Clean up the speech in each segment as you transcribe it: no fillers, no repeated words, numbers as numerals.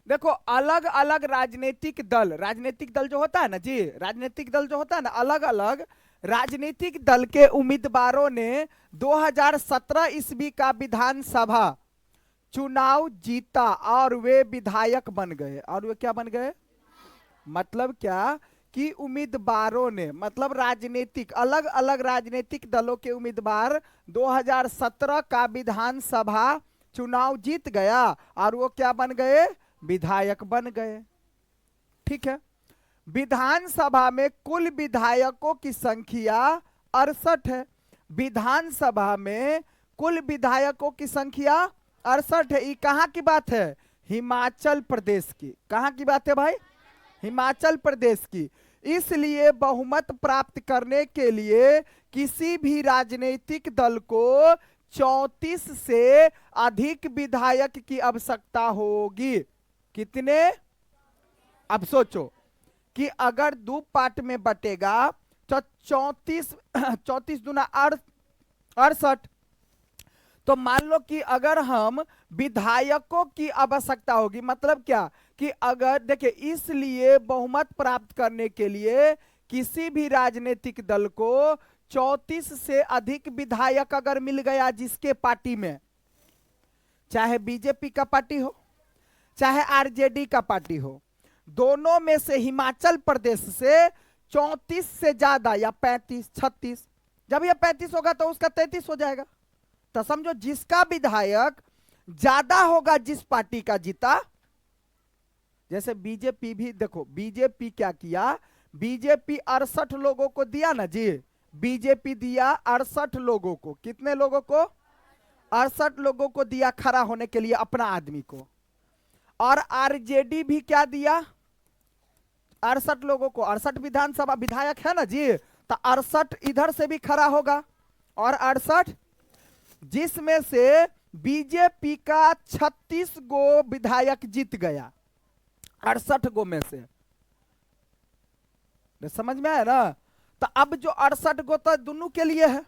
देखो अलग अलग राजनीतिक दल जो होता है ना जी, राजनीतिक दल जो होता है ना, अलग अलग राजनीतिक दल के उम्मीदवारों ने 2017 ईस्वी का विधानसभा चुनाव जीता और वे विधायक बन गए। और वे क्या बन गए? मतलब क्या कि उम्मीदवारों ने, मतलब राजनीतिक, अलग अलग राजनीतिक दलों के उम्मीदवार 2017 का विधानसभा चुनाव जीत गया और वो क्या बन गए? विधायक बन गए। ठीक है। विधानसभा में कुल विधायकों की संख्या 68 है। विधानसभा में कुल विधायकों की संख्या 68 है। ये कहां की बात है? हिमाचल प्रदेश की। कहां की बात है भाई? हिमाचल प्रदेश की। इसलिए बहुमत प्राप्त करने के लिए किसी भी राजनीतिक दल को 34 से अधिक विधायक की आवश्यकता होगी। कितने? अब सोचो कि अगर दो पार्ट में बटेगा तो 34 34 दूना 68। तो मान लो कि अगर हम विधायकों की आवश्यकता होगी, मतलब क्या कि अगर देखिए, इसलिए बहुमत प्राप्त करने के लिए किसी भी राजनीतिक दल को 34 से अधिक विधायक अगर मिल गया जिसके पार्टी में, चाहे बीजेपी का पार्टी हो चाहे आरजेडी का पार्टी हो, दोनों में से हिमाचल प्रदेश से 34 से ज्यादा या 35 36, जब यह 35 होगा तो उसका 33 हो जाएगा। तो समझो जिसका विधायक ज्यादा होगा जिस पार्टी का जीता, जैसे बीजेपी भी देखो, बीजेपी क्या किया, बीजेपी 68 लोगों को दिया ना जी, बीजेपी दिया 68 लोगों को। कितने लोगों को? 68 लोगों को दिया खड़ा होने के लिए अपना आदमी को। और आरजेडी भी क्या दिया? 68 लोगों को। 68 विधानसभा विधायक है ना जी, तो 68 इधर से भी खड़ा होगा और 68, जिसमें से बीजेपी का 36 गो विधायक जीत गया 68 गो में से। समझ में आया ना? तो अब जो 68 गो तो दोनों के लिए है,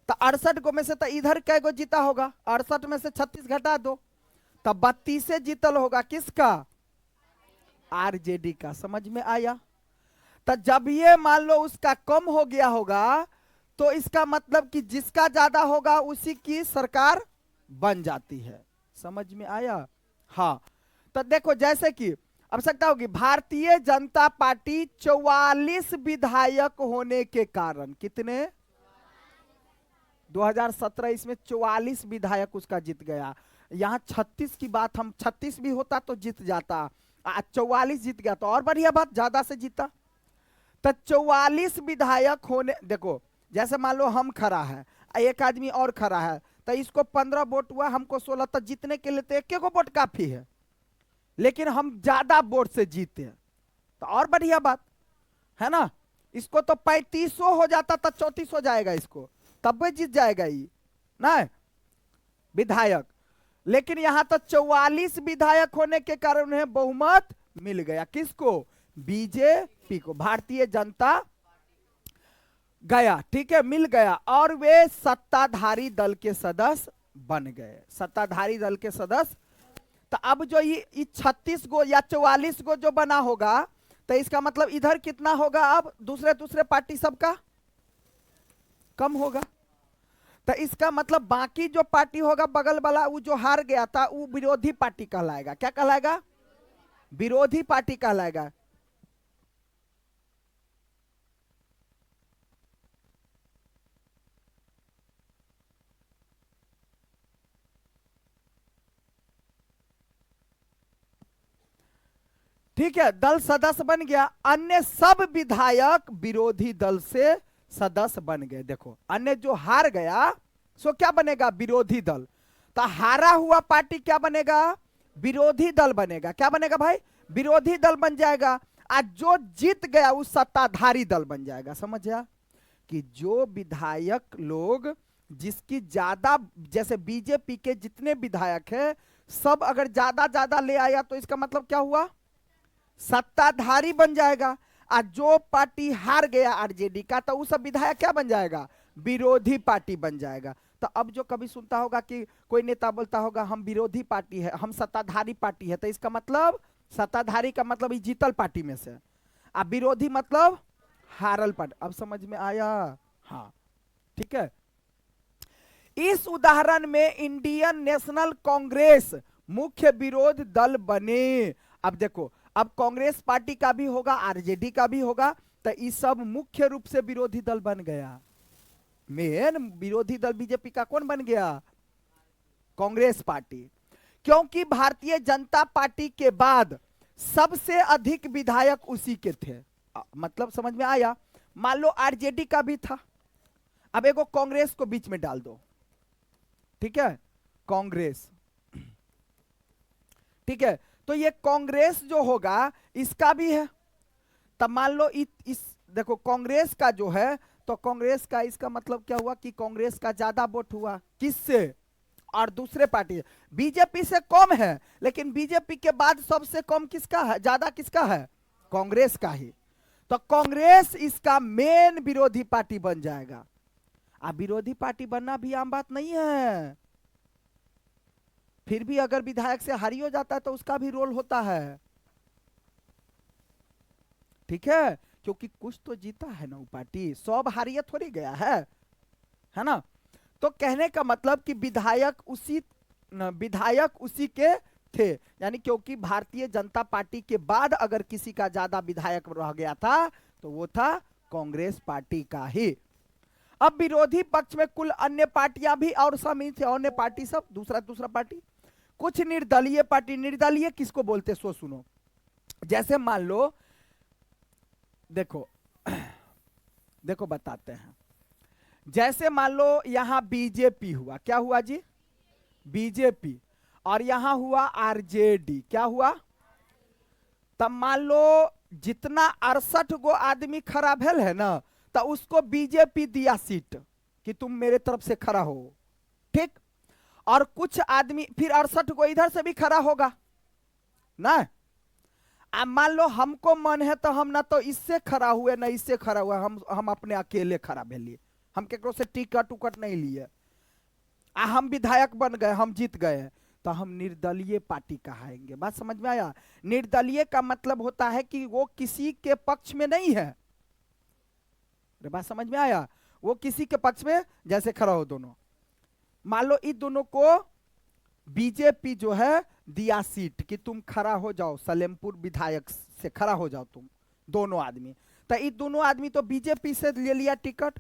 तो 68 गो में से तो इधर कै गो जीता होगा? 68 में से 36 घटा दो तो 32 जीतल होगा। किसका? आरजेडी का। समझ में आया? तो जब ये मान लो उसका कम हो गया होगा तो इसका मतलब कि जिसका ज्यादा होगा उसी की सरकार बन जाती है। समझ में आया? हाँ। तो देखो जैसे कि आवश्यकता होगी, भारतीय जनता पार्टी 44 विधायक होने के कारण, कितने? 2017 इसमें 44 विधायक उसका जीत गया। यहां 36 की बात, हम 36 भी होता तो जीत जाता, 44 जीत गया तो और बढ़िया बात, ज्यादा से जीता। तो 44 विधायक होने, देखो जैसे मान लो हम खड़ा है, एक आदमी और खड़ा है, तो इसको 15 वोट हुआ, हमको 16, तो जीतने के लिए तो एक को वोट काफी है, लेकिन हम ज्यादा वोट से जीते तो और बढ़िया बात है ना। इसको तो 3500 हो जाता तो 34 हो जाएगा इसको, तब भी जीत जाएगा ये ना विधायक। लेकिन यहां तो 44 विधायक होने के कारण उन्हें बहुमत मिल गया। किसको? बीजेपी को, भारतीय जनता गया, ठीक है, मिल गया, और वे सत्ताधारी दल के सदस्य बन गए, सत्ताधारी दल के सदस्य। तो अब जो ये 36 गो या 44 गो जो बना होगा, तो इसका मतलब इधर कितना होगा? अब दूसरे दूसरे पार्टी सबका कम होगा। तो इसका मतलब बाकी जो पार्टी होगा बगल वाला, वो जो हार गया था, वो विरोधी पार्टी कहलाएगा। क्या कहलाएगा? विरोधी पार्टी कहलाएगा। ठीक है, दल सदस्य बन गया, अन्य सब विधायक विरोधी दल से सदस्य बन गए। देखो अन्य जो हार गया सो क्या बनेगा? विरोधी दल। तो हारा हुआ पार्टी क्या बनेगा? विरोधी दल बनेगा। क्या बनेगा भाई? विरोधी दल बन जाएगा। आज जो जीत गया वो सत्ताधारी दल बन जाएगा। समझा कि जो विधायक लोग जिसकी ज्यादा, जैसे बीजेपी के जितने विधायक है सब अगर ज्यादा ज्यादा ले आया तो इसका मतलब क्या हुआ? सत्ताधारी बन जाएगा। आज जो पार्टी हार गया आरजेडी का, तो वो सब विधायक क्या बन जाएगा? विरोधी पार्टी बन जाएगा। तो अब जो कभी सुनता होगा कि कोई नेता बोलता होगा हम विरोधी पार्टी है, हम सत्ताधारी पार्टी है, तो इसका मतलब सत्ताधारी का मतलब जीतल पार्टी में से, अब विरोधी मतलब हारल पार्टी। अब समझ में आया? हाँ, ठीक है। इस उदाहरण में इंडियन नेशनल कांग्रेस मुख्य विरोध दल बने। अब देखो, अब कांग्रेस पार्टी का भी होगा, आरजेडी का भी होगा, तो ये सब मुख्य रूप से विरोधी दल बन गया। मेन विरोधी दल बीजेपी का कौन बन गया? कांग्रेस पार्टी। क्योंकि भारतीय जनता पार्टी के बाद सबसे अधिक विधायक उसी के थे। मतलब समझ में आया? मान लो आरजेडी का भी था, अब एगो कांग्रेस को बीच में डाल दो, ठीक है, कांग्रेस, ठीक है, तो ये कांग्रेस जो होगा इसका भी है। तब मान लो इस देखो कांग्रेस का जो है, तो कांग्रेस का इसका मतलब क्या हुआ कि कांग्रेस का ज्यादा वोट हुआ किससे? और दूसरे पार्टी बीजेपी से कम है, लेकिन बीजेपी के बाद सबसे कम किसका है, ज्यादा किसका है? कांग्रेस का ही। तो कांग्रेस इसका मेन विरोधी पार्टी बन जाएगा। अब विरोधी पार्टी बनना भी आम बात नहीं है, फिर भी अगर विधायक से हारी हो जाता है तो उसका भी रोल होता है, ठीक है, क्योंकि कुछ तो जीता है ना वो पार्टी, सब हारिए थोड़ी गया है ना। तो कहने का मतलब कि विधायक उसी के थे, यानी क्योंकि भारतीय जनता पार्टी के बाद अगर किसी का ज्यादा विधायक रह गया था तो वो था कांग्रेस पार्टी का ही। अब विरोधी पक्ष में कुल अन्य पार्टियां भी और शामिल थे, अन्य पार्टी सब दूसरा पार्टी, कुछ निर्दलीय पार्टी। निर्दलीय किसको बोलते सो सुनो। जैसे मान लो, देखो देखो बताते हैं, जैसे मान लो यहां बीजेपी हुआ, क्या हुआ जी? बीजेपी, और यहां हुआ आरजेडी, क्या हुआ? तब मान लो जितना 68 गो आदमी खड़ा भेल है ना, तो उसको बीजेपी दिया सीट कि तुम मेरे तरफ से खड़ा हो, ठीक। और कुछ आदमी फिर 68 गो इधर से भी खड़ा होगा ना। अब मान लो हमको मन है तो हम ना तो इससे खड़ा हुए ना इससे खड़ा हुआ, हम अपने अकेले खड़ा भेलिए, हम केकरो से टिकट उकट नहीं लिए, हम विधायक बन गए, हम जीत गए, तो हम निर्दलीय पार्टी कहाएंगे। बात समझ में आया? निर्दलीय का मतलब होता है कि वो किसी के पक्ष में नहीं है। बात समझ में आया? वो किसी के पक्ष में, जैसे खड़ा हो दोनों, मान लो इन दोनों को बीजेपी जो है दिया सीट कि तुम खड़ा हो जाओ, सलेमपुर विधायक से खड़ा हो जाओ तुम दोनों आदमी, तो ये दोनों आदमी तो बीजेपी से ले लिया टिकट।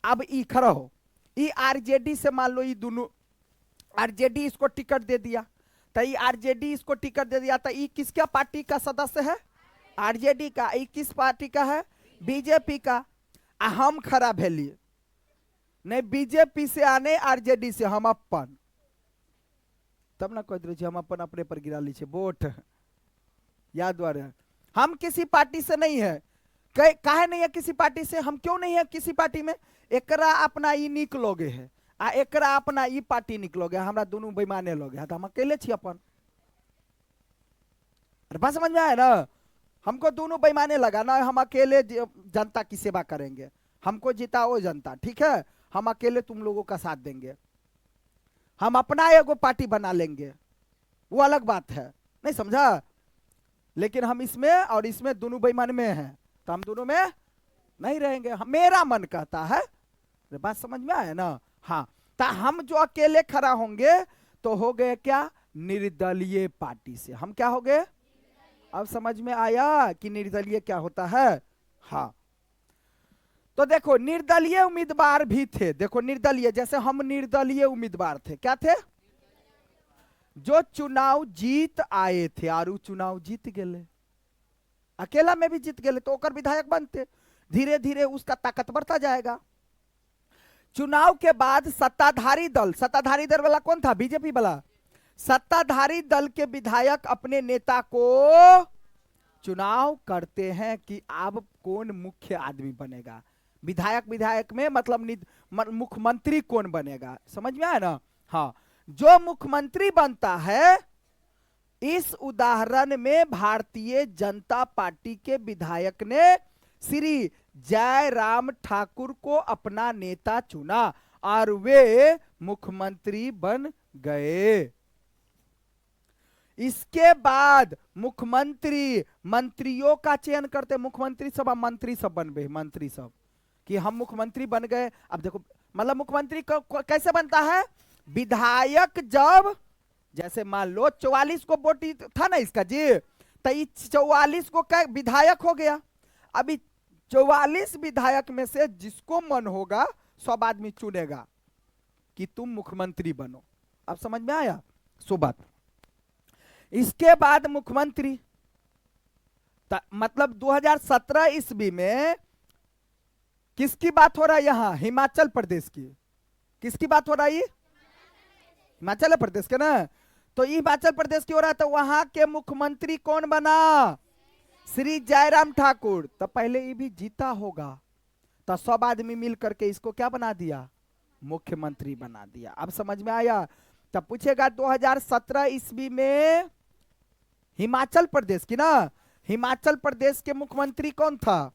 अब ई खड़ा हो, ई आरजेडी से, मान लो ये दोनों आरजेडी इसको टिकट दे दिया, तो ये आरजेडी इसको टिकट दे दिया, तो ये किसका पार्टी का सदस्य है? आरजेडी का। ये किस पार्टी का है? बीजेपी का। हम खड़ा भेलिए, नहीं बीजेपी से आने आरजेडी से, हम अपन, तब ना कह हम अपन अपने पर गिरा लीजिए वोट, याद वाले। हम किसी पार्टी से नहीं है, काहे नहीं है किसी पार्टी से? हम क्यों नहीं है किसी पार्टी में? एकरा अपना ई निकलोगे है, आ एकरा अपना ई पार्टी निकलोगे, हमरा दोनों बेईमाने लोग है, तो हम अकेले छी अपन। बात समझ में आया ना? हमको दोनों बेईमाने लगा ना, हम अकेले जनता की सेवा करेंगे, हमको जिताओ जनता, ठीक है, हम अकेले तुम लोगों का साथ देंगे, हम अपना एगो पार्टी बना लेंगे, वो अलग बात है, नहीं समझा? लेकिन हम इसमें और इसमें दोनों बेईमान में हैं, तो हम दोनों में नहीं रहेंगे, मेरा मन कहता है। बात समझ में आया ना? हाँ, तो हम जो अकेले खड़ा होंगे तो हो गए क्या? निर्दलीय पार्टी से। हम क्या हो गए? अब समझ में आया कि निर्दलीय क्या होता है? हाँ, तो देखो निर्दलीय उम्मीदवार भी थे। देखो निर्दलीय, जैसे हम निर्दलीय उम्मीदवार थे, क्या थे? जो चुनाव जीत आए थे और वो चुनाव जीत गए, अकेला में भी जीत गए तो ओकर विधायक बनते, धीरे धीरे उसका ताकत बढ़ता जाएगा। चुनाव के बाद सत्ताधारी दल वाला कौन था? बीजेपी वाला। सत्ताधारी दल के विधायक अपने नेता को चुनाव करते हैं कि अब कौन मुख्य आदमी बनेगा। विधायक में मतलब मुख्यमंत्री कौन बनेगा, समझ में आया ना? हाँ, जो मुख्यमंत्री बनता है, इस उदाहरण में भारतीय जनता पार्टी के विधायक ने श्री जयराम ठाकुर को अपना नेता चुना और वे मुख्यमंत्री बन गए। इसके बाद मुख्यमंत्री मंत्रियों का चयन करते, मुख्यमंत्री सब अब मंत्री सब बन गए, मंत्री सब कि हम मुख्यमंत्री बन गए। अब देखो मतलब मुख्यमंत्री कैसे बनता है, विधायक जब जैसे मान लो 44 को वोट था ना इसका जी, तो 44 को क्या विधायक हो गया। अभी 44 विधायक में से जिसको मन होगा सब आदमी चुनेगा कि तुम मुख्यमंत्री बनो। अब समझ में आया सो बात। इसके बाद मुख्यमंत्री मतलब 2017 ईस्वी में किसकी बात हो रहा है, यहां हिमाचल प्रदेश की। किसकी बात हो रही है, हिमाचल प्रदेश के ना। तो हिमाचल प्रदेश की हो रहा है, तो वहां के मुख्यमंत्री कौन बना, श्री जयराम ठाकुर। तो पहले ये भी जीता होगा, तो सब आदमी मिल करके इसको क्या बना दिया, मुख्यमंत्री बना दिया। अब समझ में आया। तब पूछेगा 2017 ईस्वी में हिमाचल प्रदेश की ना, हिमाचल प्रदेश के मुख्यमंत्री कौन था,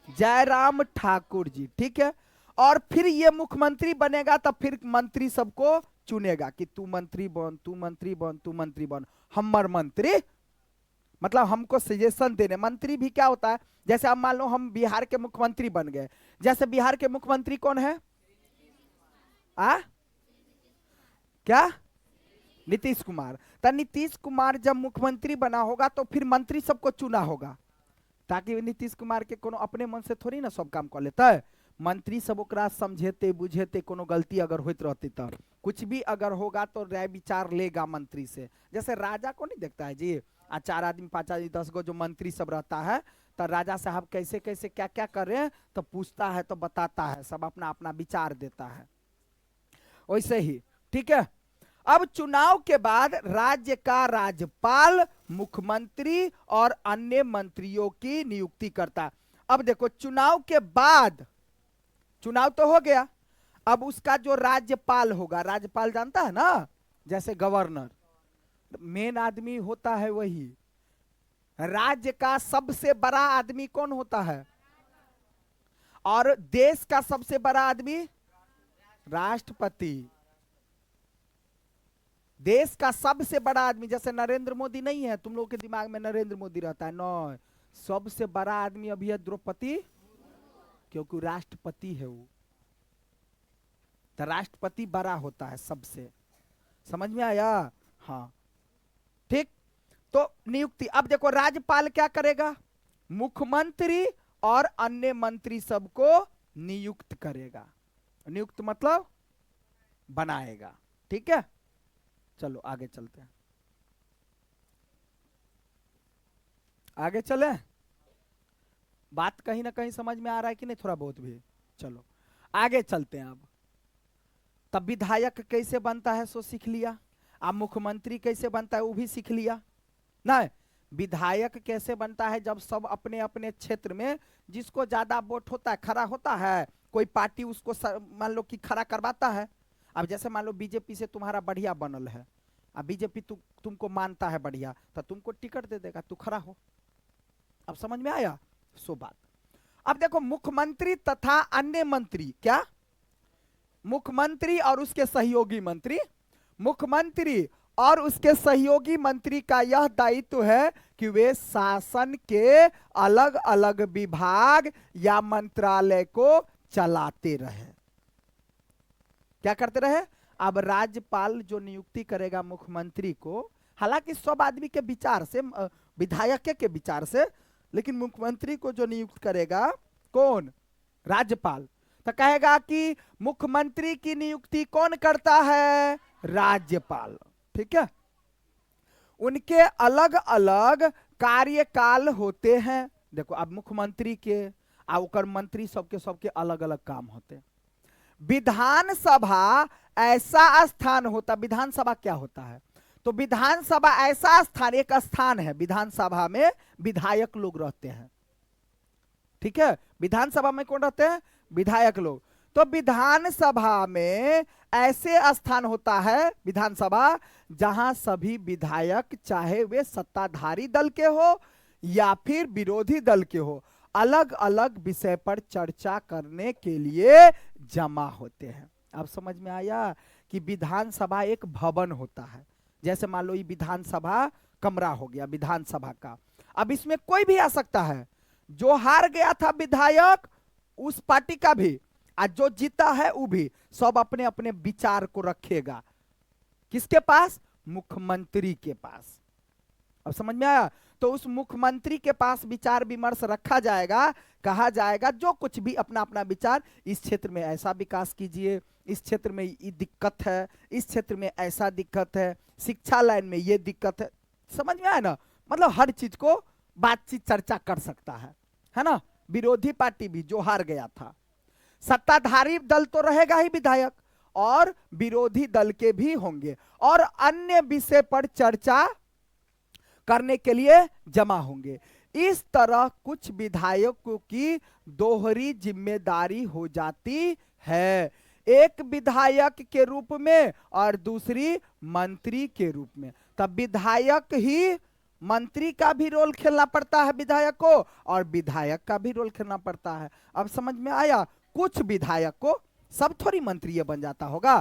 जयराम ठाकुर जी, ठीक है। और फिर ये मुख्यमंत्री बनेगा तो फिर मंत्री सबको चुनेगा कि तू मंत्री बन, तू मंत्री बन, तू मंत्री बन, हमर मंत्री, मतलब हमको सजेशन देने। मंत्री भी क्या होता है, जैसे अब मान लो हम बिहार के मुख्यमंत्री बन गए, जैसे बिहार के मुख्यमंत्री कौन है, क्या, नीतीश कुमार। तो नीतीश कुमार जब मुख्यमंत्री बना होगा तो फिर मंत्री सबको चुना होगा, ताकि नीतीश कुमार के कोनो अपने मन से थोड़ी ना सब काम कर लेता है। मंत्री सब ओकरा समझेते बुझेते, कोनो गलती अगर होती रहती तो कुछ भी अगर होगा तो राय विचार लेगा मंत्री से। जैसे राजा को नहीं देखता है जी, 4 आदमी 5 आदमी 10 गो जो मंत्री सब रहता है, तो राजा साहब कैसे कैसे क्या क्या कर रहे हैं तो पूछता है, तो बताता है, सब अपना अपना विचार देता है, वैसे ही, ठीक है। अब चुनाव के बाद राज्य का राज्यपाल मुख्यमंत्री और अन्य मंत्रियों की नियुक्ति करता है। अब देखो चुनाव के बाद, चुनाव तो हो गया, अब उसका जो राज्यपाल होगा, राज्यपाल जानता है ना, जैसे गवर्नर, मेन आदमी होता है वही। राज्य का सबसे बड़ा आदमी कौन होता है, और देश का सबसे बड़ा आदमी राष्ट्रपति। देश का सबसे बड़ा आदमी जैसे नरेंद्र मोदी नहीं है, तुम लोगों के दिमाग में नरेंद्र मोदी रहता है, नो, सबसे बड़ा आदमी अभी है द्रौपदी, क्योंकि राष्ट्रपति है वो, तो राष्ट्रपति बड़ा होता है सबसे। समझ में आया, हाँ ठीक। तो नियुक्ति, अब देखो राज्यपाल क्या करेगा, मुख्यमंत्री और अन्य मंत्री सबको नियुक्त करेगा। नियुक्त मतलब बनाएगा, ठीक है। चलो आगे चलते हैं, आगे चले। बात कहीं ना कहीं समझ में आ रहा है कि नहीं, थोड़ा बहुत भी। चलो आगे चलते हैं। अब तब विधायक कैसे बनता है सो सीख लिया, अब मुख्यमंत्री कैसे बनता है वो भी सीख लिया ना। विधायक कैसे बनता है, जब सब अपने अपने क्षेत्र में जिसको ज्यादा वोट होता है, खड़ा होता है, कोई पार्टी उसको मान लो कि खड़ा करवाता है। अब जैसे मान लो बीजेपी से तुम्हारा बढ़िया बनल है, अब बीजेपी तुमको मानता है बढ़िया, तो तुमको टिकट दे देगा, तू खड़ा हो। अब समझ में आया सो बात। अब देखो मुख्यमंत्री तथा अन्य मंत्री, क्या, मुख्यमंत्री और उसके सहयोगी मंत्री, मुख्यमंत्री और उसके सहयोगी मंत्री का यह दायित्व है कि वे शासन के अलग अलग विभाग या मंत्रालय को चलाते रहे। क्या करते रहे, अब राज्यपाल जो नियुक्ति करेगा मुख्यमंत्री को, हालांकि सब आदमी के विचार से, विधायक के विचार से, लेकिन मुख्यमंत्री को जो नियुक्त करेगा कौन, राज्यपाल। तो कहेगा कि मुख्यमंत्री की नियुक्ति कौन करता है, राज्यपाल, ठीक है। उनके अलग अलग कार्यकाल होते हैं। देखो अब मुख्यमंत्री के और मंत्री सबके अलग अलग काम होते हैं। विधानसभा ऐसा स्थान होता, विधानसभा क्या होता है, तो विधानसभा ऐसा स्थान, एक स्थान है, विधानसभा में विधायक लोग रहते हैं, ठीक है। विधानसभा में कौन रहते हैं, विधायक लोग। तो विधानसभा में ऐसे स्थान होता है, विधानसभा, जहां सभी विधायक, चाहे वे सत्ताधारी दल के हो या फिर विरोधी दल के हो, अलग अलग विषय पर चर्चा करने के लिए जमा होते हैं। अब समझ में आया कि विधानसभा एक भवन होता है। जैसे मान लो ये विधानसभा कमरा हो गया विधानसभा का। अब इसमें कोई भी आ सकता है, जो हार गया था विधायक उस पार्टी का भी, और जो जीता है वो भी, सब अपने अपने विचार को रखेगा किसके पास? मुख्यमंत्री के पास। अब समझ में आया? तो उस मुख्यमंत्री के पास विचार विमर्श रखा जाएगा, कहा जाएगा जो कुछ भी अपना अपना विचार, इस क्षेत्र में ऐसा विकास कीजिए, इस क्षेत्र में ये दिक्कत है, इस क्षेत्र में ऐसा दिक्कत है, शिक्षा लाइन में ये दिक्कत है। समझ में आया ना? मतलब हर चीज को बातचीत चर्चा कर सकता है ना? विरोधी पार्टी भी जो हार गया था, सत्ताधारी दल तो रहेगा ही विधायक, और विरोधी दल के भी होंगे, और अन्य विषय पर चर्चा करने के लिए जमा होंगे। इस तरह कुछ विधायकों की दोहरी जिम्मेदारी हो जाती है, एक विधायक के रूप में और दूसरी मंत्री के रूप में। तब विधायक ही मंत्री का भी रोल खेलना पड़ता है विधायक को, और विधायक का भी रोल खेलना पड़ता है। अब समझ में आया? कुछ विधायक को, सब थोड़ी मंत्री बन जाता होगा,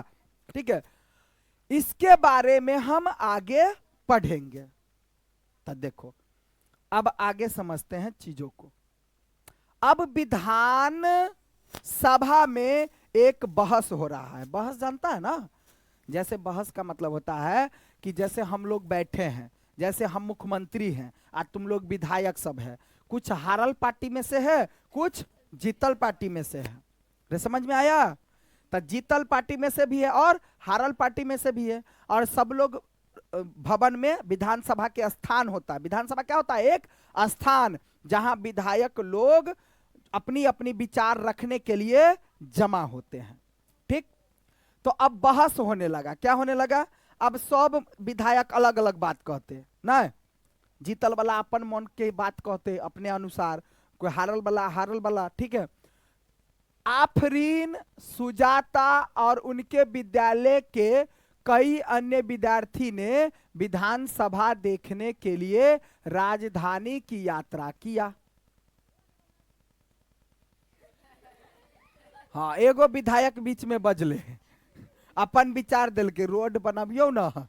ठीक है? इसके बारे में हम आगे पढ़ेंगे। तो देखो अब आगे समझते हैं चीजों को। अब विधान सभा में एक बहस हो रहा है। बहस जानता है ना? जैसे बहस का मतलब होता है कि जैसे हम लोग बैठे हैं, जैसे हम मुख्यमंत्री हैं और तुम लोग विधायक सब है, कुछ हारल पार्टी में से है, कुछ जीतल पार्टी में से है। रे समझ में आया? तो जीतल पार्टी में से भी है और हारल पार्टी में से भी है, और सब लोग भवन में विधानसभा के स्थान होता है। विधानसभा क्या होता है? एक स्थान जहां विधायक लोग अपनी अपनी विचार रखने के लिए जमा होते हैं, ठीक? तो अब बहस होने लगा। क्या होने लगा? अब सब विधायक अलग अलग बात कहते ना, जीतल वाला अपन मन के बात कहते अपने अनुसार, कोई हारल वाला, ठीक है? आफरीन, सुजाता और उनके विद्यालय के कई अन्य विद्यार्थी ने विधानसभा देखने के लिए राजधानी की यात्रा किया। हाँ, एगो विधायक बीच में बजले, अपन विचार दिल के रोड बनबियो ना,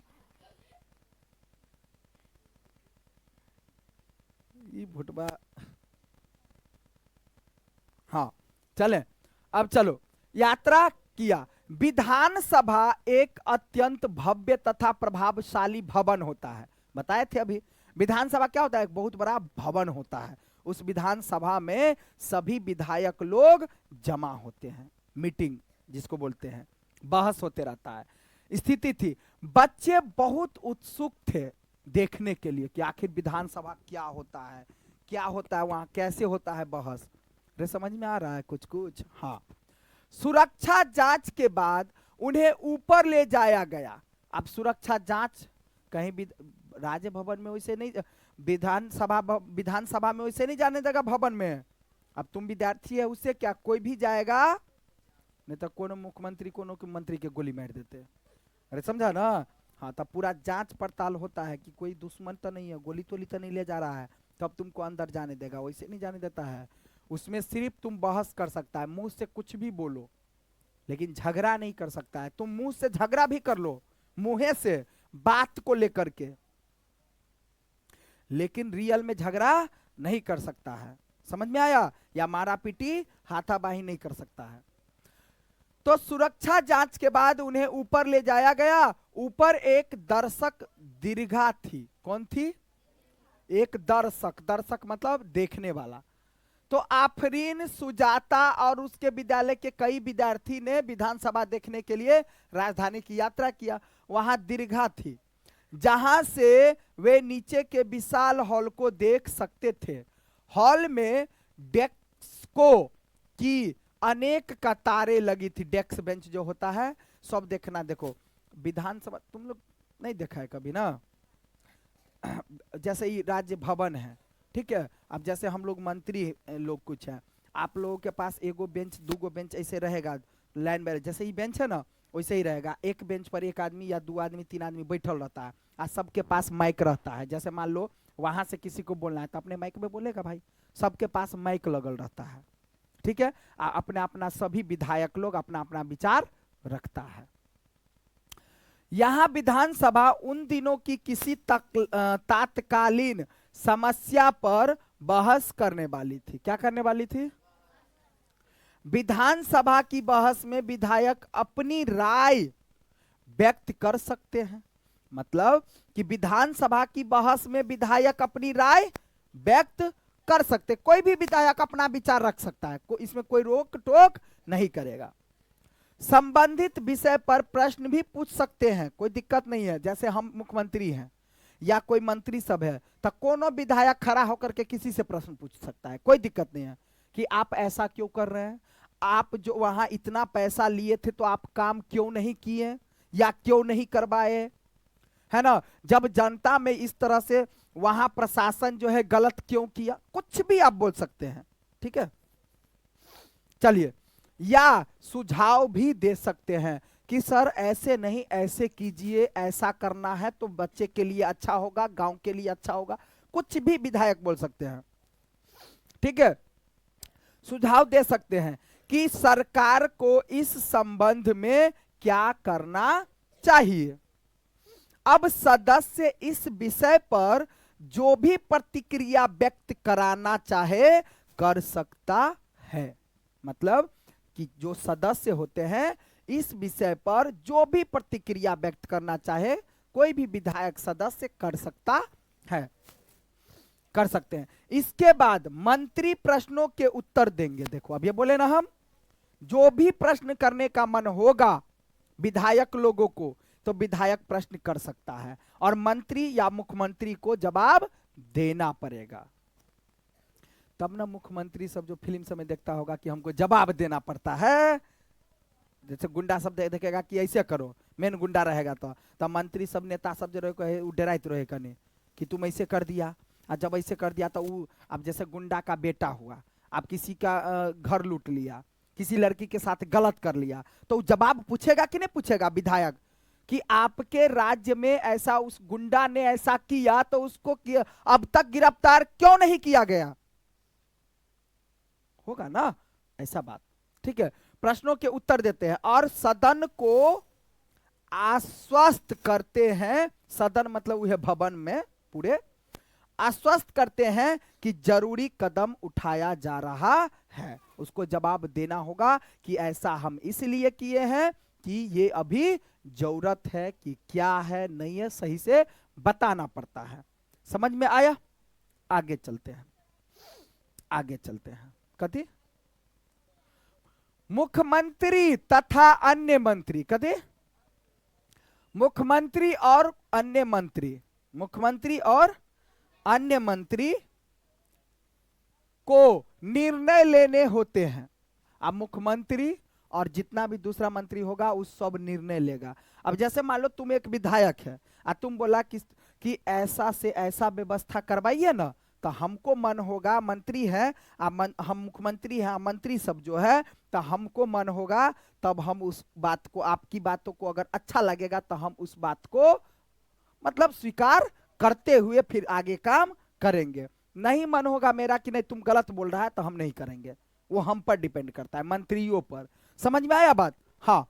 ई भुटबा। हाँ चले, अब चलो। यात्रा किया। विधानसभा एक अत्यंत भव्य तथा प्रभावशाली भवन होता है। बताए थे अभी, विधानसभा क्या होता है? एक बहुत बड़ा भवन होता है। उस विधानसभा में सभी विधायक लोग जमा होते हैं, मीटिंग जिसको बोलते हैं, बहस होते रहता है। स्थिति थी, बच्चे बहुत उत्सुक थे देखने के लिए कि आखिर विधानसभा क्या होता है, क्या होता है वहां, कैसे होता है बहस। रे समझ में आ रहा है कुछ कुछ? हाँ। सुरक्षा जांच के बाद उन्हें ऊपर ले जाया गया। अब सुरक्षा जांच कहीं भी राज्य भवन में वैसे नहीं, विधानसभा में वैसे नहीं जाने देगा भवन में। अब तुम विद्यार्थी है, उससे क्या कोई भी जाएगा? नहीं तो कोनो मुख्यमंत्री कोनो के मंत्री के गोली मार देते। अरे समझा ना? हाँ, तब पूरा जांच पड़ताल होता है कि कोई दुश्मन तो नहीं है, गोली तोली तो नहीं ले जा रहा है, तब तुमको अंदर जाने देगा। वैसे नहीं जाने देता है। उसमें सिर्फ तुम बहस कर सकता है, मुंह से कुछ भी बोलो, लेकिन झगड़ा नहीं कर सकता है। तुम मुंह से झगड़ा भी कर लो, मुंह से बात को लेकर के, लेकिन रियल में झगड़ा नहीं कर सकता है। समझ में आया? या मारा पीटी हाथाबाही नहीं कर सकता है। तो सुरक्षा जांच के बाद उन्हें ऊपर ले जाया गया। ऊपर एक दर्शक दीर्घा थी। कौन थी? एक दर्शक। दर्शक मतलब देखने वाला। तो आफरीन, सुजाता और उसके विद्यालय के कई विद्यार्थी ने विधानसभा देखने के लिए राजधानी की यात्रा किया। वहां दीर्घा थी जहां से वे नीचे के विशाल हॉल को देख सकते थे। हॉल में डेस्कों की अनेक कतारें लगी थी। डेस्क बेंच जो होता है सब देखना। देखो विधानसभा तुम लोग नहीं देखा है कभी ना? जैसे ये राज्य भवन है, ठीक है? अब जैसे हम लोग मंत्री लोग कुछ है, आप लोगों के पास एगो बेंच दूगो बेंच ऐसे रहेगा लाइन में, जैसे ये बेंच है ना वैसे ही रहेगा। एक बेंच पर एक आदमी या दो आदमी तीन आदमी बैठल रहता है, और सबके पास माइक रहता है। जैसे मान लो वहां से किसी को बोलना है तो अपने माइक में बोलेगा भाई, सबके पास माइक लगल रहता है, ठीक है? अपना अपना सभी विधायक लोग अपना अपना विचार रखता है। यहां विधानसभा उन दिनों की किसी तात्कालीन समस्या पर बहस करने वाली थी। क्या करने वाली थी? विधानसभा की बहस में विधायक अपनी राय व्यक्त कर सकते हैं। मतलब कि विधानसभा की बहस में विधायक अपनी राय व्यक्त कर सकते, कोई भी विधायक अपना विचार रख सकता है, इसमें कोई रोक टोक नहीं करेगा। संबंधित विषय पर प्रश्न भी पूछ सकते हैं, कोई दिक्कत नहीं है। जैसे हम मुख्यमंत्री हैं या कोई मंत्री सब है, तो कोनो विधायक खड़ा होकर के किसी से प्रश्न पूछ सकता है, कोई दिक्कत नहीं है कि आप ऐसा क्यों कर रहे हैं, आप जो वहां इतना पैसा लिए थे तो आप काम क्यों नहीं किए या क्यों नहीं करवाए, है ना। जब जनता में इस तरह से वहां प्रशासन जो है गलत क्यों किया, कुछ भी आप बोल सकते हैं, ठीक है। चलिए, या सुझाव भी दे सकते हैं कि सर ऐसे नहीं, ऐसे कीजिए, ऐसा करना है तो बच्चे के लिए अच्छा होगा, गांव के लिए अच्छा होगा, कुछ भी विधायक बोल सकते हैं, ठीक है। सुझाव दे सकते हैं कि सरकार को इस संबंध में क्या करना चाहिए। अब सदस्य इस विषय पर जो भी प्रतिक्रिया व्यक्त कराना चाहे कर सकता है। मतलब कि जो सदस्य होते हैं इस विषय पर जो भी प्रतिक्रिया व्यक्त करना चाहे कोई भी विधायक सदस्य कर सकता है, कर सकते हैं। इसके बाद मंत्री प्रश्नों के उत्तर देंगे। देखो अब ये बोले ना, हम जो भी प्रश्न करने का मन होगा विधायक लोगों को तो विधायक प्रश्न कर सकता है और मंत्री या मुख्यमंत्री को जवाब देना पड़ेगा। तब ना मुख्यमंत्री सब जो फिल्म सब में देखता होगा कि हमको जवाब देना पड़ता है, जैसे गुंडा सब देखेगा कि ऐसे करो, मेन गुंडा रहेगा तो मंत्री सब नेता सब जो रहे डराइत रहे कने कि तुम ऐसे कर दिया, और जब ऐसे कर दिया तो अब जैसे गुंडा का बेटा हुआ, अब किसी का घर लूट लिया, किसी लड़की के साथ गलत कर लिया, तो जवाब पूछेगा कि नहीं पूछेगा विधायक कि आपके राज्य में ऐसा उस गुंडा ने ऐसा किया तो उसको अब तक गिरफ्तार क्यों नहीं किया गया, होगा ना ऐसा बात, ठीक है। प्रश्नों के उत्तर देते हैं और सदन को आश्वस्त करते हैं। सदन मतलब वह भवन में पूरे आश्वस्त करते हैं कि जरूरी कदम उठाया जा रहा है। उसको जवाब देना होगा कि ऐसा हम इसलिए किए हैं कि ये अभी जरूरत है कि क्या है नहीं है, सही से बताना पड़ता है। समझ में आया? आगे चलते हैं, आगे चलते हैं। कथी? मुख्यमंत्री तथा अन्य मंत्री। कथी? मुख्यमंत्री और अन्य मंत्री, मुख्यमंत्री और अन्य मंत्री को निर्णय लेने होते हैं। अब मुख्यमंत्री और जितना भी दूसरा मंत्री होगा उस सब निर्णय लेगा। अब जैसे मान लो तुम एक विधायक है और तुम बोला कि ऐसा से ऐसा व्यवस्था करवाइए ना, तो हमको मन होगा, मंत्री है हम मुख्यमंत्री हैं, मंत्री सब जो है, तो हमको मन होगा तब हम उस बात को, आपकी बातों को अगर अच्छा लगेगा तो हम उस बात को मतलब स्वीकार करते हुए फिर आगे काम करेंगे। नहीं मन होगा मेरा कि नहीं तुम गलत बोल रहा है तो हम नहीं करेंगे, वो हम पर डिपेंड करता है, मंत्रियों पर। समझ में आया बात? हाँ।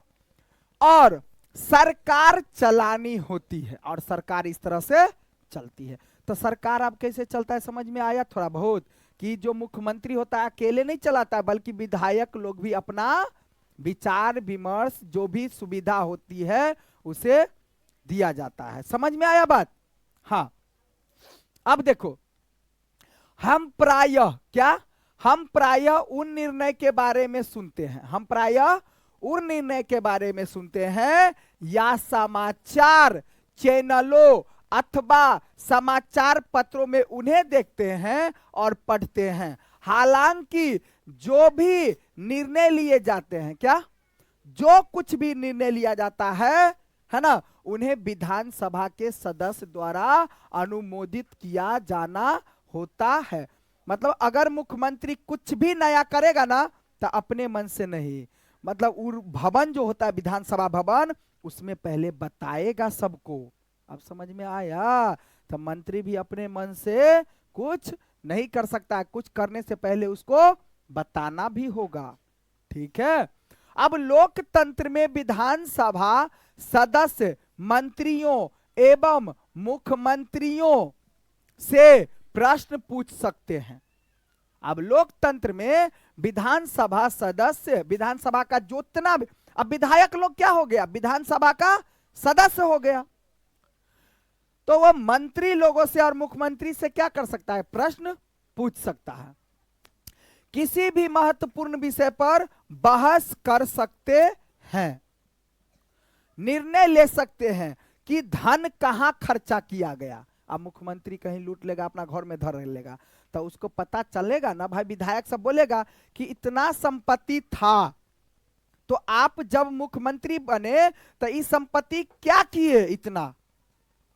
और सरकार चलानी होती है और सरकार इस तरह से चलती है। तो सरकार अब कैसे चलता है समझ में आया थोड़ा बहुत, कि जो मुख्यमंत्री होता है अकेले नहीं चलाता है, बल्कि विधायक लोग भी अपना विचार विमर्श जो भी सुविधा होती है उसे दिया जाता है। समझ में आया बात? हाँ। अब देखो, हम प्रायः क्या, हम प्रायः उन निर्णय के बारे में सुनते हैं, हम प्रायः उन निर्णय के बारे में सुनते हैं या समाचार चैनलों अथवा समाचार पत्रों में उन्हें देखते हैं और पढ़ते हैं। हालांकि जो भी निर्णय लिए जाते हैं, क्या, जो कुछ भी निर्णय लिया जाता है ना, उन्हें विधानसभा के सदस्य द्वारा अनुमोदित किया जाना होता है। मतलब अगर मुख्यमंत्री कुछ भी नया करेगा ना तो अपने मन से नहीं, मतलब भवन जो होता है विधानसभा भवन, उसमें पहले बताएगा सबको। अब समझ में आया? तो मंत्री भी अपने मन से कुछ नहीं कर सकता है, कुछ करने से पहले उसको बताना भी होगा, ठीक है। अब लोकतंत्र में विधानसभा सदस्य मंत्रियों एवं मुख्यमंत्रियों से प्रश्न पूछ सकते हैं। अब लोकतंत्र में विधानसभा सदस्य, विधानसभा का जितना भी, अब विधायक लोग क्या हो गया, विधानसभा का सदस्य हो गया, तो वह मंत्री लोगों से और मुख्यमंत्री से क्या कर सकता है, प्रश्न पूछ सकता है। किसी भी महत्वपूर्ण विषय पर बहस कर सकते हैं, निर्णय ले सकते हैं कि धन कहां खर्चा किया गया। अब मुख्यमंत्री कहीं लूट लेगा, अपना घर में धर लेगा, तो उसको पता चलेगा ना भाई, विधायक सब बोलेगा कि इतना संपत्ति था, तो आप जब मुख्यमंत्री बने तो इस संपत्ति क्या किए, इतना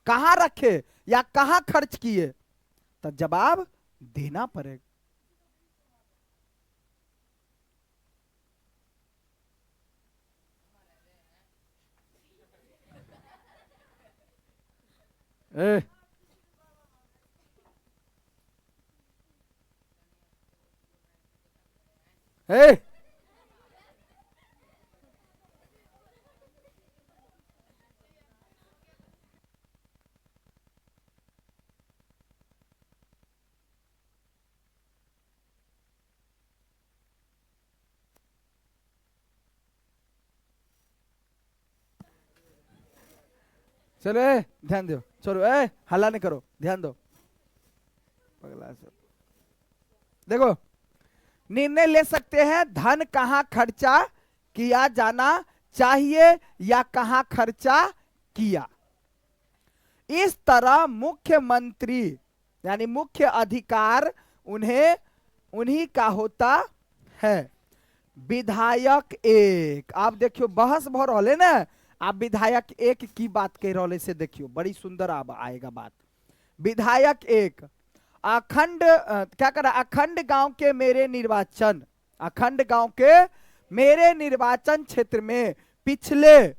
कहां रखे या कहां खर्च किए, तो जवाब देना पड़ेगा। ए, ए, चलो ध्यान दो, चलो हल्ला नहीं करो, ध्यान दो, पगला सब। देखो, निर्णय ले सकते हैं धन कहां खर्चा किया जाना चाहिए या कहां खर्चा किया। इस तरह मुख्यमंत्री यानी मुख्य अधिकार उन्हीं का होता है। विधायक एक, आप देखियो बहस भर रहे ना, आप विधायक एक की बात कह रहे से देखियो, बड़ी सुंदर अब आएगा बात। विधायक एक, अखंड क्या करा, अखंड गांव के मेरे निर्वाचन, अखंड गांव के मेरे निर्वाचन क्षेत्र में पिछले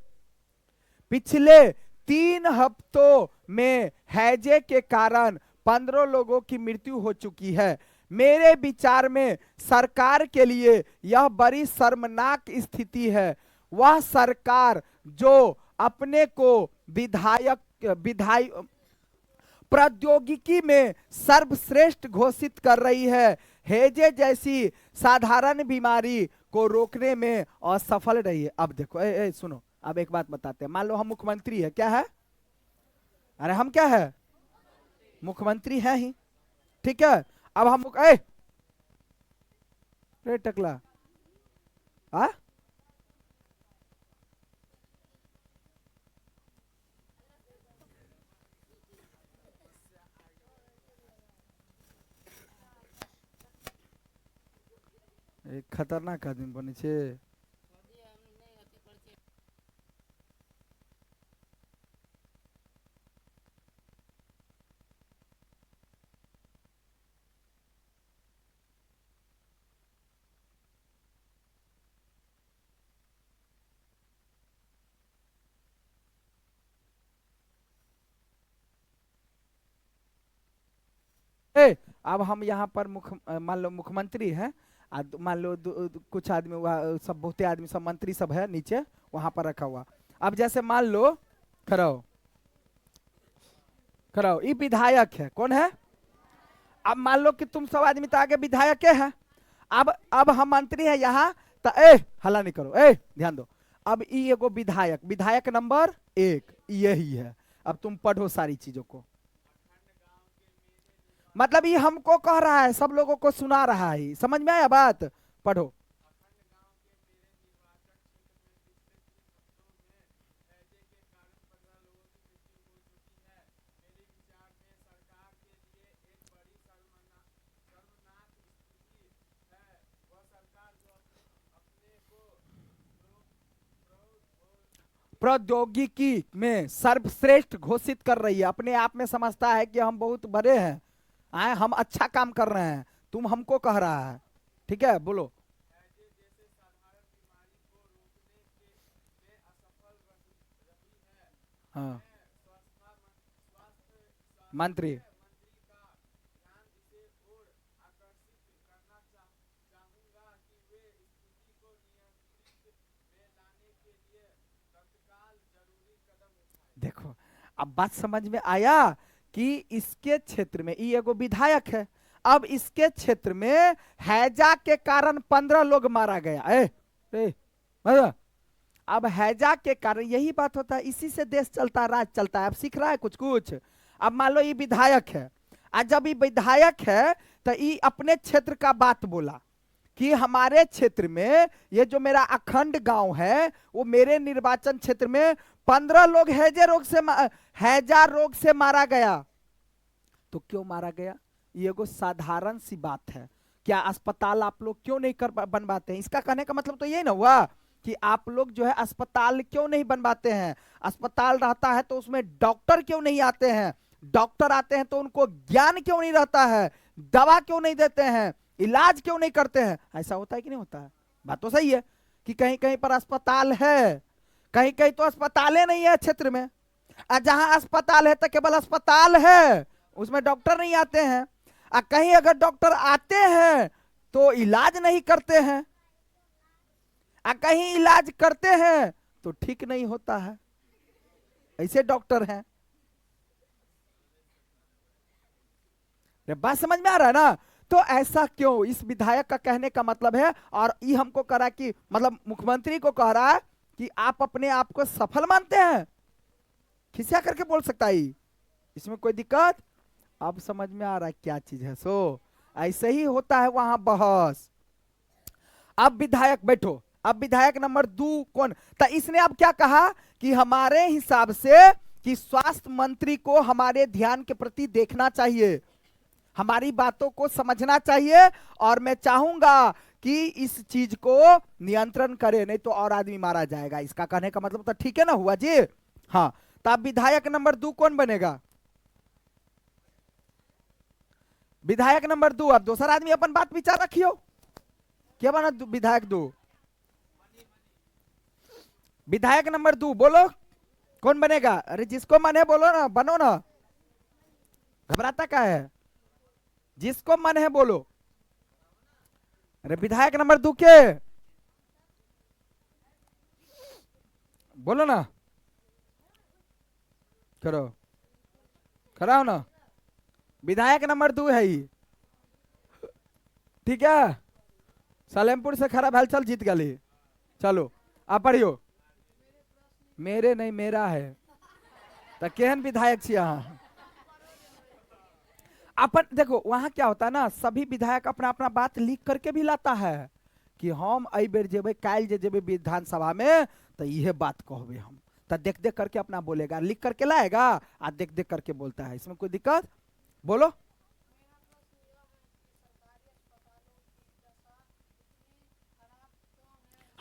3 हफ्तों में हैजे के कारण 15 लोगों की मृत्यु हो चुकी है। मेरे विचार में सरकार के लिए यह बड़ी शर्मनाक स्थिति है। वह सरकार जो अपने को विधायक प्रौद्योगिकी में सर्वश्रेष्ठ घोषित कर रही है, हैजे जैसी साधारण बीमारी को रोकने में असफल रही है। अब देखो, सुनो, अब एक बात बताते हैं, मान लो हम मुख्यमंत्री है, क्या है, अरे हम क्या है, मुख्यमंत्री है ही, ठीक है। अब हम टकला आ एक खतरनाक आदमी बने छे। अब हम यहाँ पर मान लो मुख्यमंत्री है, मान लो कुछ आदमी सब, बहुते आदमी सब मंत्री सब है नीचे वहां पर रखा हुआ। अब जैसे मान लो खड़ाओ खड़ाओ, ये विधायक है, कौन है, अब मान लो कि तुम सब आदमी तो आगे विधायक के है, अब हम मंत्री है यहाँ, तो हल्ला नहीं करो, ध्यान दो। अब ये एगो विधायक, विधायक नंबर 1 यही है। अब तुम पढ़ो सारी चीजों को, मतलब ये हमको कह रहा है, सब लोगों को सुना रहा है, समझ में आया बात, पढ़ो। प्रौद्योगिकी में सर्वश्रेष्ठ घोषित कर रही है, अपने आप में समझता है कि हम बहुत बड़े हैं, हम अच्छा काम कर रहे हैं, तुम हमको कह रहा है, ठीक है, बोलो। हाँ, मंत्री, अब बात समझ में आया कि इसके क्षेत्र में ये एगो विधायक है, अब इसके क्षेत्र में हैजा के कारण 15 लोग मारा गया। मतलब अब हैजा के कारण यही बात होता है, इसी से देश चलता है, राज चलता है। अब सीख रहा है कुछ कुछ। अब मान लो ये विधायक है, आज जब ये विधायक है तो ये अपने क्षेत्र का बात बोला कि हमारे क्षेत्र में ये जो मेरा अखंड गांव है वो मेरे निर्वाचन क्षेत्र में 15 लोग हैजा रोग से मारा गया। तो क्यों मारा गया? ये को साधारण सी बात है। क्या अस्पताल आप लोग क्यों नहीं कर बनवाते हैं? इसका कहने का मतलब तो ये ना हुआ कि आप लोग जो है अस्पताल क्यों नहीं बनवाते हैं? अस्पताल रहता है तो उसमें डॉक्टर क्यों नहीं आते हैं? डॉक्टर आते हैं तो उनको ज्ञान क्यों नहीं रहता है? दवा क्यों नहीं देते हैं? इलाज क्यों नहीं करते हैं? ऐसा होता है कि नहीं होता है? बात तो सही है कि कहीं कहीं पर अस्पताल है, कहीं कहीं तो अस्पतालें नहीं है क्षेत्र में। जहां अस्पताल है तो केवल अस्पताल है, उसमें डॉक्टर नहीं आते हैं। कहीं अगर डॉक्टर आते हैं तो इलाज नहीं करते हैं, कहीं इलाज करते हैं तो ठीक नहीं होता है। ऐसे डॉक्टर हैं। बात समझ में आ रहा है ना? तो ऐसा क्यों? इस विधायक का कहने का मतलब है, और ये हमको कह रहा कि मतलब मुख्यमंत्री को कह रहा है कि आप अपने आप को सफल मानते हैं। खिसिया करके बोल सकता है, इसमें कोई दिक्कत? अब समझ में आ रहा है क्या चीज है। सो ऐसे ही होता है वहां बहस। अब विधायक बैठो, अब विधायक नंबर 2 कौन? तो इसने अब क्या कहा कि हमारे हिसाब से कि स्वास्थ्य मंत्री को हमारे ध्यान के प्रति देखना चाहिए, हमारी बातों को समझना चाहिए, और मैं चाहूंगा कि इस चीज को नियंत्रण करे, नहीं तो और आदमी मारा जाएगा। इसका कहने का मतलब तो ठीक है ना हुआ जी? हाँ। तो अब विधायक नंबर 2 कौन बनेगा? विधायक नंबर 2, अब दूसरा आदमी अपन बात विचार रखियो, क्या बना विधायक 2? विधायक नंबर 2 बोलो कौन बनेगा? अरे जिसको मन है बोलो ना, बनो ना, घबराता क्या है? जिसको मन है बोलो। अरे विधायक नंबर 2 के बोलो ना, करो, कराओ ना। विधायक नंबर 2 है ये, ठीक है? सलेमपुर से खराब हलचल जीत गली। चलो आप पढ़ियो। मेरे नहीं मेरा है। तो केहन विधायक छी अहाँ? अपन देखो वहां क्या होता है ना, सभी विधायक अपना अपना बात लिख करके भी लाता है कि हम अई बेर जेबे, काल जेबे विधानसभा में तो यह बात कहबे हम। तो देख देख करके अपना बोलेगा, लिख करके लाएगा और देख देख करके बोलता है। इसमें कोई दिक्कत? बोलो।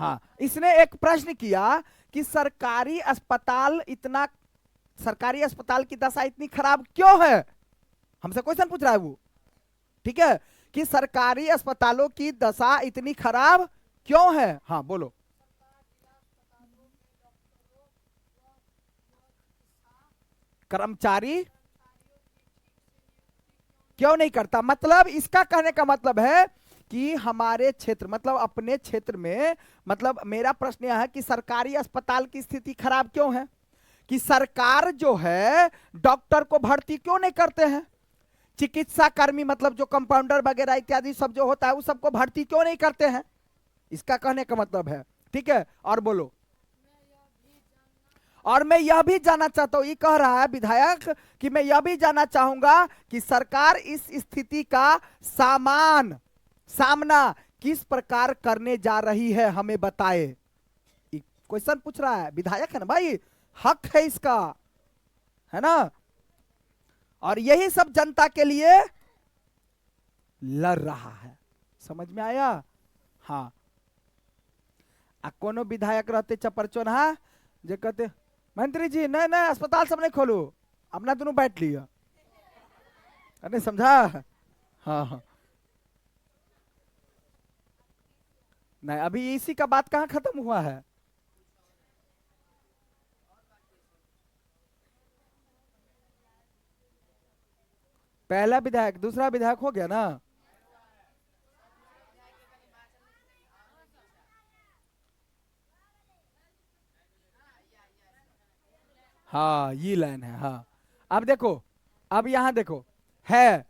हाँ, इसने एक प्रश्न किया कि सरकारी अस्पताल की दशा इतनी खराब क्यों है? हमसे क्वेश्चन पूछ रहा है वो, ठीक है? कि सरकारी अस्पतालों की दशा इतनी खराब क्यों है? हाँ बोलो। कर्मचारी क्यों नहीं करता? मतलब इसका कहने का मतलब है कि हमारे क्षेत्र, मतलब अपने क्षेत्र में, मतलब मेरा प्रश्न यह है कि सरकारी अस्पताल की स्थिति खराब क्यों है? कि सरकार जो है डॉक्टर को भर्ती क्यों नहीं करते हैं? चिकित्सा कर्मी मतलब जो कंपाउंडर वगैरह इत्यादि सब जो होता है उस सबको भर्ती क्यों नहीं करते हैं? इसका कहने का मतलब है, ठीक है? और बोलो। और मैं यह भी जानना चाहता हूं, ये कह रहा है विधायक कि मैं यह भी जानना चाहूंगा कि सरकार इस स्थिति का सामना किस प्रकार करने जा रही है, हमें बताए। क्वेश्चन पूछ रहा है विधायक, है ना भाई? हक है इसका, है ना? और यही सब जनता के लिए लड़ रहा है। समझ में आया? हाँ। कोनो विधायक रहते चपरचोनहा जो कहते मंत्री जी नहीं नहीं अस्पताल सब नहीं खोलू, अपना दोनों बैठ लिया। अरे समझा? हाँ हाँ। नहीं, अभी इसी का बात कहां खत्म हुआ है? पहला विधायक दूसरा विधायक हो गया ना? हाँ ये लाइन है। हाँ अब देखो, अब यहां देखो है,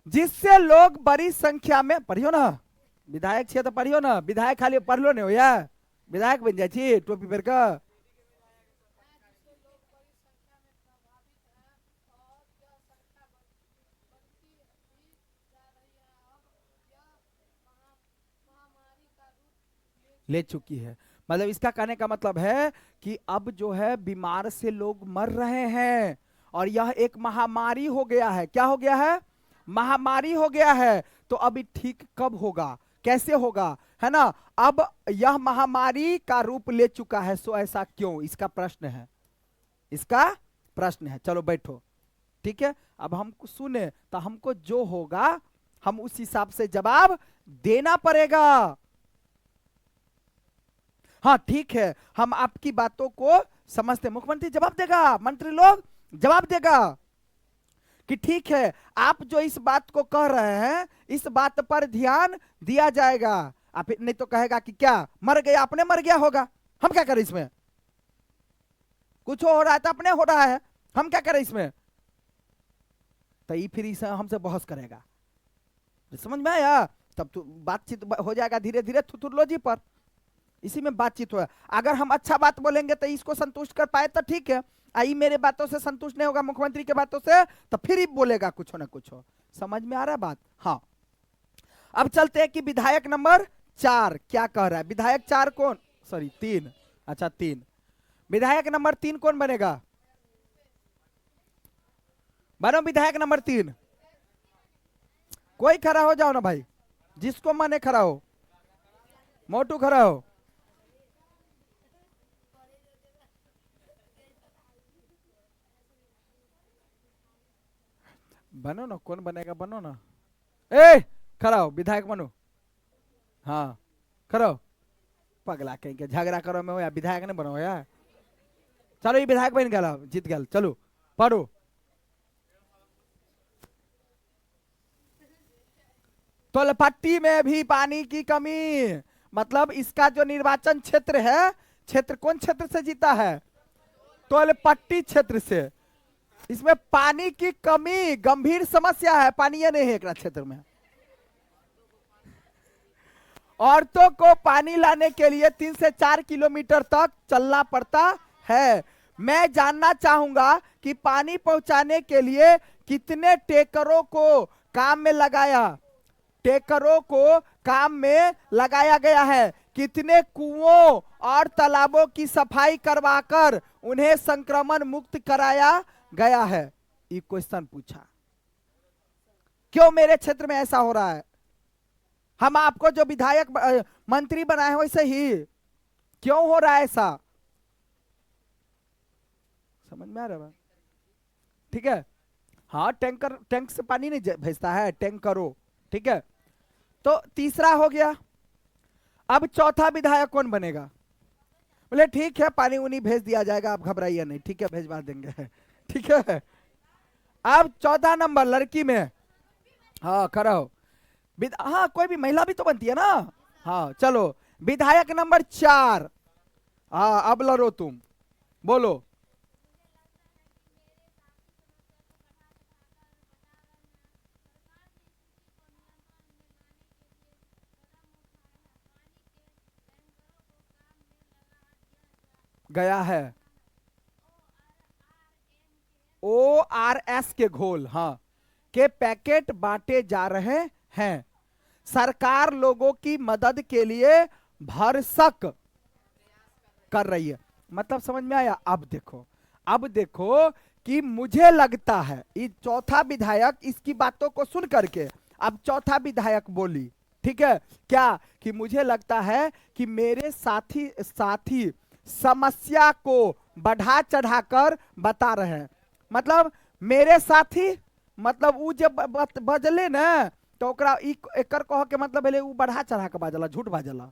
जिससे लोग बड़ी संख्या में, पढ़ियो ना, विधायक छे तो पढ़ियो ना, विधायक खाली पढ़ लो नहीं हो या विधायक बन जाए छी टोपी पहन का। ले चुकी है। मतलब इसका कहने का मतलब है कि अब जो है बीमार से लोग मर रहे हैं, और यह एक महामारी हो गया है। क्या हो गया है? महामारी हो गया है। तो अभी ठीक कब होगा, कैसे होगा, है ना? अब यह महामारी का रूप ले चुका है, सो ऐसा क्यों, इसका प्रश्न है, इसका प्रश्न है। चलो बैठो, ठीक है। अब हमको सुने तो हमको जो होगा हम उस हिसाब से जवाब देना पड़ेगा। हाँ ठीक है, हम आपकी बातों को समझते। मुख्यमंत्री जवाब देगा, मंत्री लोग जवाब देगा कि ठीक है, आप जो इस बात को कह रहे हैं इस बात पर ध्यान दिया जाएगा। आप नहीं तो कहेगा कि क्या मर गया, अपने मर गया होगा, हम क्या करें इसमें, कुछ हो रहा है तो अपने हो रहा है, हम क्या करें इसमें। तो ये फिर इसे हमसे बहस करेगा, समझ में आया? तब तो बातचीत हो जाएगा धीरे धीरे थुथुरलोजी पर, इसी में बातचीत हुआ। अगर हम अच्छा बात बोलेंगे तो इसको संतुष्ट कर पाए तो ठीक है, आई मेरे बातों से संतुष्ट नहीं होगा, मुख्यमंत्री के बातों से, तो फिर ही बोलेगा कुछ ना कुछ हो। समझ में आ रहा है बात? हाँ अब चलते हैं कि विधायक नंबर 4 क्या कह रहा है। विधायक 4 कौन, सॉरी 3, अच्छा 3, विधायक नंबर 3 कौन बनेगा? बनो विधायक नंबर 3। कोई खड़ा हो जाओ ना भाई, जिसको माने खड़ा हो। मोटू खड़ा हो। बनो ना, कौन बनेगा, बनो ना। ए खड़ा हो, विधायक बनो। हाँ खड़ा हो। पगला कहीं के झगड़ा करो में हो या विधायक नहीं बनो यार। चलो ये विधायक बन गया, जीत गया, चलो पढ़ो। तोलपट्टी में भी पानी की कमी, मतलब इसका जो निर्वाचन क्षेत्र है, क्षेत्र कौन क्षेत्र से जीता है? तोलपट्टी क्षेत्र से। इसमें पानी की कमी गंभीर समस्या है, पानी ये नहीं है एक क्षेत्र में। औरतों को पानी लाने के लिए 3 से 4 किलोमीटर तक चलना पड़ता है। मैं जानना चाहूंगा कि पानी पहुंचाने के लिए कितने टैंकरों को काम में लगाया, टैंकरों को काम में लगाया गया है, कितने कुओं और तालाबों की सफाई करवाकर उन्हें संक्रमण मुक्त कराया गया है। ये क्वेश्चन पूछा, क्यों मेरे क्षेत्र में ऐसा हो रहा है? हम आपको जो विधायक मंत्री बनाए हैं वैसे ही क्यों हो रहा है ऐसा? समझ में आ रहा है? ठीक है। हाँ टैंकर, टैंक से पानी नहीं भेजता है, टैंकरों, ठीक है। तो तीसरा हो गया। अब चौथा विधायक कौन बनेगा? बोले ठीक है, पानी उनी भेज दिया जाएगा, आप घबराइए नहीं, ठीक है भेजवा देंगे ठीक है। अब 14 नंबर लड़की में, हाँ खड़ा हो। हाँ कोई भी महिला भी तो बनती है ना। हाँ चलो विधायक नंबर 4, हाँ अब लड़ो तुम, बोलो। गया है ORS के घोल, हाँ, के पैकेट बांटे जा रहे हैं। सरकार लोगों की मदद के लिए भरसक कर रही है। मतलब समझ में आया? अब देखो, अब देखो कि मुझे लगता है ये चौथा विधायक इसकी बातों को सुन करके, अब चौथा विधायक बोली, ठीक है क्या, कि मुझे लगता है कि मेरे साथी साथी समस्या को बढ़ा चढ़ाकर बता रहे हैं। मतलब मेरे साथी, मतलब उ जब बजले ना तो ओकरा एकर कह के मतलब भेले उ बढ़ा चढ़ा के बाजला, झूठ बाजला।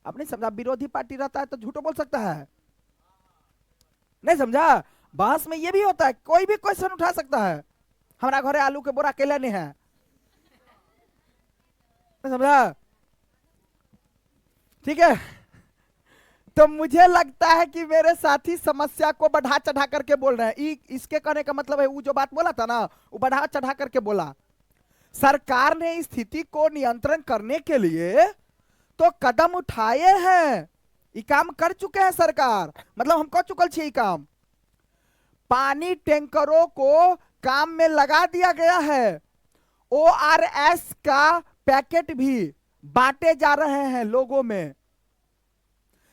अब नहीं समझा? विरोधी पार्टी रहता है तो झूठ बोल सकता है, नहीं समझा? बहस में ये भी होता है, कोई भी क्वेश्चन उठा सकता है। हमारा घरे आलू के बोरा अकेला नहीं है, नहीं समझा? ठीक है तो मुझे लगता है कि मेरे साथी समस्या को बढ़ा चढ़ा करके बोल रहे हैं। इसके कहने का मतलब है वो जो बात बोला था ना, वो बढ़ा चढ़ा करके बोला। सरकार ने इस स्थिति को नियंत्रण करने के लिए तो कदम उठाए हैं, ये काम कर चुके हैं सरकार, मतलब हम कर चुकल छे काम। पानी टैंकरों को काम में लगा दिया गया है। ORS का पैकेट भी बांटे जा रहे हैं लोगों में।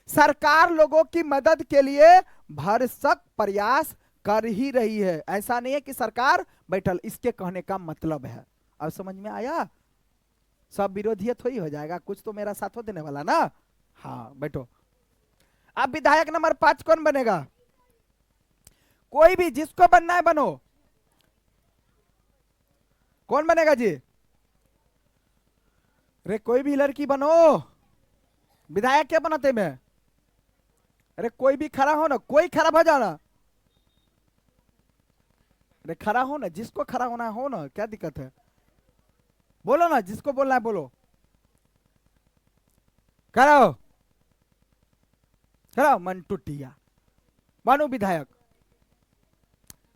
सरकार लोगों की मदद के लिए भरसक प्रयास कर ही रही है। ऐसा नहीं है कि सरकार बैठल, इसके कहने का मतलब है। अब समझ में आया? सब विरोधी थोड़ी हो जाएगा, कुछ तो मेरा साथ हो देने वाला ना। हाँ बैठो। अब विधायक नंबर 5 कौन बनेगा? कोई भी जिसको बनना है बनो। कौन बनेगा जी? अरे कोई भी लड़की बनो, विधायक क्या बनाते में? अरे कोई भी खड़ा हो ना, कोई खराब हो जाना। अरे खड़ा हो ना, जिसको खड़ा होना हो ना, क्या दिक्कत है? बोलो ना, जिसको बोलना है बोलो। खड़ा हो, खड़ा हो। मन टूटिया बनो विधायक।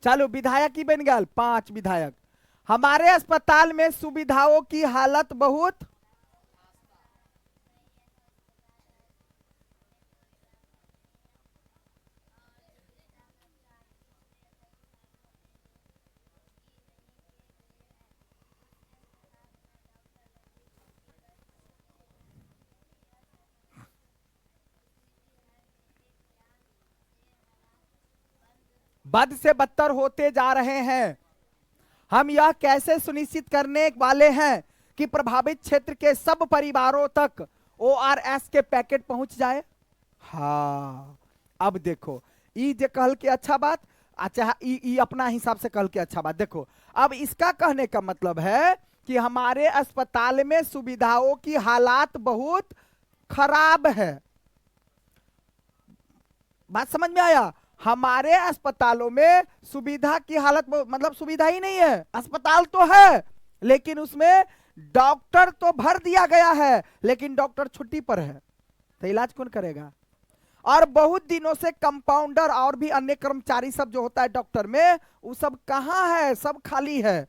चलो विधायक ही बन गया। 5 विधायक। हमारे अस्पताल में सुविधाओं की हालत बहुत बद से बदतर होते जा रहे हैं। हम यह कैसे सुनिश्चित करने वाले हैं कि प्रभावित क्षेत्र के सब परिवारों तक ORS के पैकेट पहुंच जाए? हाँ अब देखो, ई जे कहल के अच्छा बात, अच्छा ई अपना हिसाब से कहल के अच्छा बात। देखो अब इसका कहने का मतलब है कि हमारे अस्पताल में सुविधाओं की हालात बहुत खराब है। बात समझ में आया? हमारे अस्पतालों में सुविधा की हालत मतलब सुविधा ही नहीं है। अस्पताल तो है लेकिन उसमें डॉक्टर तो भर दिया गया है, लेकिन डॉक्टर छुट्टी पर है, तो इलाज कौन करेगा? और बहुत दिनों से कंपाउंडर और भी अन्य कर्मचारी सब जो होता है डॉक्टर में, वो सब कहां है? सब खाली है।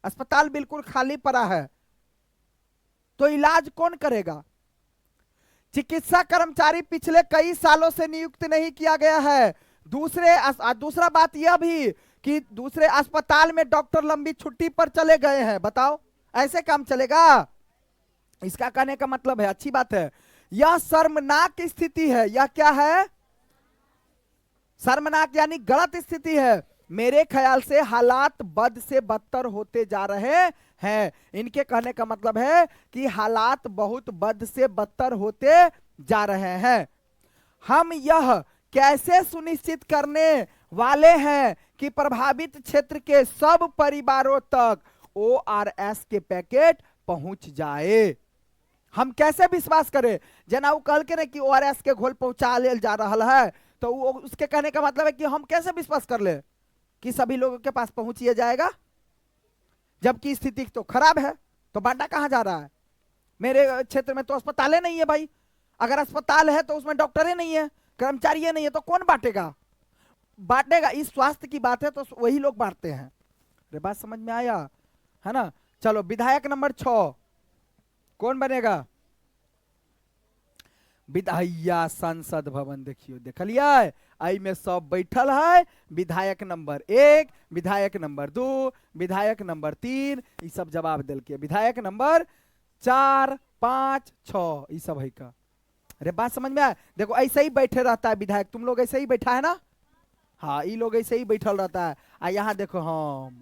अस्पताल बिल्कुल खाली पड़ा है, तो इलाज कौन करेगा? चिकित्सा कर्मचारी पिछले कई सालों से नियुक्त नहीं किया गया है। दूसरा बात यह भी कि दूसरे अस्पताल में डॉक्टर लंबी छुट्टी पर चले गए हैं। बताओ ऐसे काम चलेगा? इसका कहने का मतलब है, अच्छी बात है, यह शर्मनाक स्थिति है। यह क्या है? शर्मनाक यानी गलत स्थिति है। मेरे ख्याल से हालात बद से बदतर होते जा रहे हैं। इनके कहने का मतलब है कि हालात बहुत बद से बदतर होते जा रहे हैं। हम यह कैसे सुनिश्चित करने वाले हैं कि प्रभावित क्षेत्र के सब परिवारों तक ORS के पैकेट पहुंच जाए? हम कैसे विश्वास करें? जना वो कल के ना कि ORS के घोल पहुंचा ले जा रहा है, तो उसके कहने का मतलब है कि हम कैसे विश्वास कर ले कि सभी लोगों के पास पहुंचिए जाएगा, जबकि स्थिति तो खराब है। तो बांटा कहां जा रहा है? मेरे क्षेत्र में तो अस्पताल नहीं है भाई। अगर अस्पताल है तो उसमें डॉक्टर नहीं है, कर्मचारी नहीं है, तो कौन बांटेगा? बांटेगा, इस स्वास्थ्य की बात है तो वही लोग बांटते हैं। अरे बात समझ में आया है ना? चलो विधायक नंबर 6 कौन बनेगा? विधायिया संसद भवन। देखियो देखलिए, आई में सब बैठल है। विधायक नंबर 1, विधायक नंबर 2, विधायक नंबर 3, ये सब जवाब दिल के। विधायक नंबर 4, 5, 6 ये सब है का। अरे बात समझ में आया? देखो ऐसे ही बैठे रहता है विधायक, तुम लोग ऐसे ही बैठा है ना? हाँ ये लोग ऐसे ही बैठल रहता है। यहाँ देखो हम